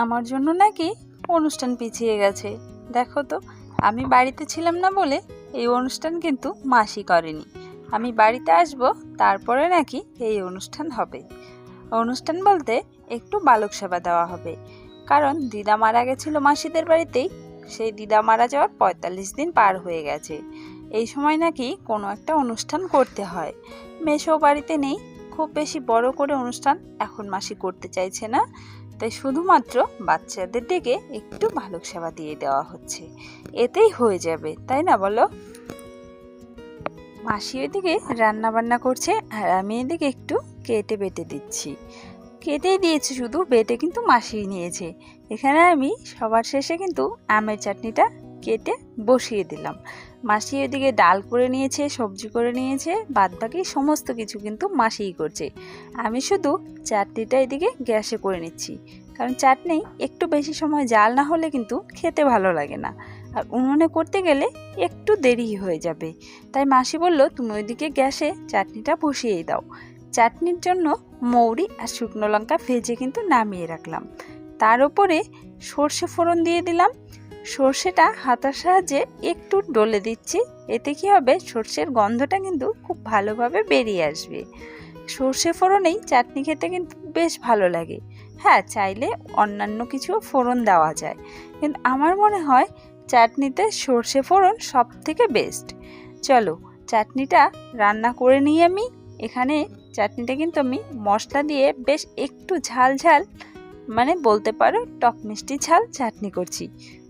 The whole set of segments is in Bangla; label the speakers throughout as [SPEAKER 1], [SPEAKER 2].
[SPEAKER 1] আমার জন্য নাকি অনুষ্ঠান পিছিয়ে গেছে। দেখো তো, আমি বাড়িতে ছিলাম না বলে এই অনুষ্ঠান কিন্তু মাসি করেনি। আমি বাড়িতে আসব, তারপরে নাকি এই অনুষ্ঠান হবে। অনুষ্ঠান বলতে একটু বালক সেবা দেওয়া হবে, কারণ দিদা মারা গেছিল মাসিদের বাড়িতেই। সেই দিদা মারা যাওয়ার ৪৫ দিন পার হয়ে গেছে। এই সময় নাকি কোনো একটা অনুষ্ঠান করতে হয়। মেসো বাড়িতে নেই, খুব বেশি বড় করে অনুষ্ঠান এখন মাসি করতে চাইছে না, তাই শুধুমাত্র বাচ্চাদের ডেকে একটু বালক সেবা দিয়ে দেওয়া হচ্ছে। এতেই হয়ে যাবে, তাই না বলো? মাসি এদিকে রান্না বান্না করছে আর আমি এদিকে একটু কেটে বেটে দিচ্ছি। কেটেই দিয়েছি, শুধু বেটে কিন্তু মাসিই নিয়েছে। এখানে আমি সবার শেষে কিন্তু আমের চাটনিটা কেটে বসিয়ে দিলাম। মাসি এদিকে ডাল করে নিয়েছে, সবজি করে নিয়েছে, বাদবাকি সমস্ত কিছু কিন্তু মাসিই করছে। আমি শুধু চাটনিটা এদিকে গ্যাসে করে নিচ্ছি, কারণ চাটনি একটু বেশি সময় জাল না হলে কিন্তু খেতে ভালো লাগে না, আর উনুনে করতে গেলে একটু দেরি হয়ে যাবে। তাই মাসি বলল, তুমি ওইদিকে গ্যাসে চাটনিটা বসিয়ে দাও। চাটনির জন্য মৌরি আর শুকনো লঙ্কা ভেজে কিন্তু নামিয়ে রাখলাম। তার উপরে সর্ষে ফোড়ন দিয়ে দিলাম। সর্ষেটা হাতার সাহায্যে একটু ডলে দিচ্ছি, এতে কি হবে, সর্ষের গন্ধটা কিন্তু খুব ভালোভাবে বেরিয়ে আসবে। সর্ষে ফোড়নেই চাটনি খেতে কিন্তু বেশ ভালো লাগে। হ্যাঁ, চাইলে অন্যান্য কিছু ফোড়ন দেওয়া যায়, কিন্তু আমার মনে হয় চাটনিতে সর্ষে ফোড়ন সব থেকে বেস্ট। চলো, চাটনিটা রান্না করে নিই আমি। এখানে চাটনিটা কিন্তু আমি মশলা দিয়ে বেশ একটু ঝাল ঝাল, মানে বলতে পারো টক মিষ্টি ঝাল চাটনি করছি।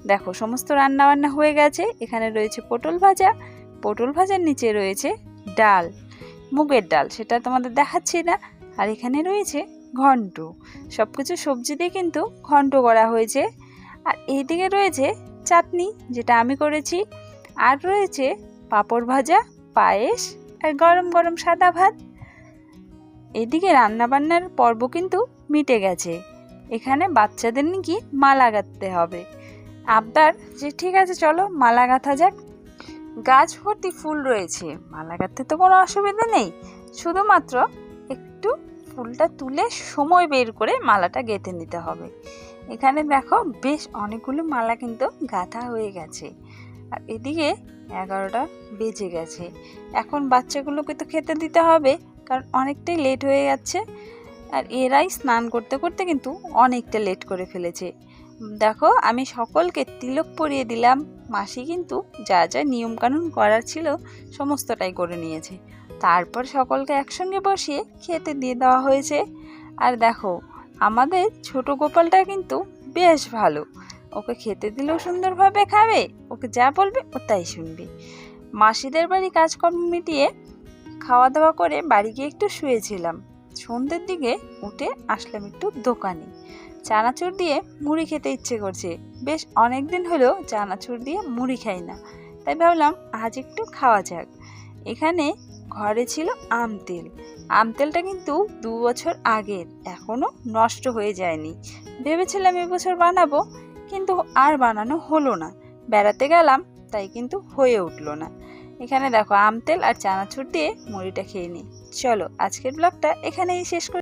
[SPEAKER 1] দেখো, সমস্ত রান্না বান্না হয়ে গেছে। এখানে রয়েছে পটল ভাজা, পটল ভাজার নিচে রয়েছে ডাল, মুগের ডাল, সেটা তোমাদের দেখাচ্ছি না। আর এখানে রয়েছে ঘন্ট, সব কিছু সবজি দিয়ে কিন্তু ঘন্ট করা হয়েছে। আর এইদিকে রয়েছে চাটনি, যেটা আমি করেছি। আর রয়েছে পাঁপড় ভাজা, পায়েস আর গরম গরম সাদা ভাত। এদিকে রান্নাবান্নার পর্ব কিন্তু মিটে গেছে। এখানে বাচ্চাদের নাকি মালা গাঁথতে হবে। আবদার যে ঠিক আছে চলো মালা গাঁথা যাক। গাছ ভর্তি ফুল রয়েছে, মালা গাঁথতে তো কোনো অসুবিধা নেই, শুধুমাত্র একটু ফুলটা তুলে সময় বের করে মালাটা গেঁথে নিতে হবে। এখানে দেখো বেশ অনেকগুলো মালা কিন্তু গাঁথা হয়ে গেছে। আর এদিকে 11টা বেজে গেছে। এখন বাচ্চাগুলোকে তো খেতে দিতে হবে, কারণ অনেকটাই লেট হয়ে যাচ্ছে। আর এরাই স্নান করতে করতে কিন্তু অনেকটা লেট করে ফেলেছে। দেখো, আমি সকলকে তিলক পরিয়ে দিলাম। মাসি কিন্তু যা যা নিয়মকানুন করার ছিল সমস্তটাই করে নিয়েছে। তারপর সকলকে একসঙ্গে বসিয়ে খেতে দিয়ে দেওয়া হয়েছে। আর দেখো, আমাদের ছোট গোপালটা কিন্তু বেশ ভালো, ওকে খেতে দিলেও সুন্দরভাবে খাবে, ওকে যা বলবে ও তাই শুনবে। মাসিদের বাড়ি কাজকর্ম মিটিয়ে খাওয়া দাওয়া করে বাড়ি গিয়ে একটু শুয়েছিলাম। সন্ধ্যের দিকে উঠে আসলাম একটু দোকানে। চানাচুর দিয়ে মুড়ি খেতে ইচ্ছে করছে, বেশ অনেক দিন হলো চানাচুর দিয়ে মুড়ি খাই না, তাই ভাবলাম আজ একটু খাওয়া যাক। এখানে ঘরে ছিল আম তেল। আম তেলটা কিন্তু 2 বছর আগের, এখনো নষ্ট হয়ে যায়নি। ভেবেছিলাম এবছর বানাবো, কিন্তু আর বানানো হলো না। বেড়াতে গেলাম, তাই কিন্তু হয়ে উঠলো না। এখানে দেখো আম তেল আর চানাচুর দিয়ে মুড়িটা খেয়ে নিই। চলো, আজকের ব্লগটা এখানেই শেষ করি।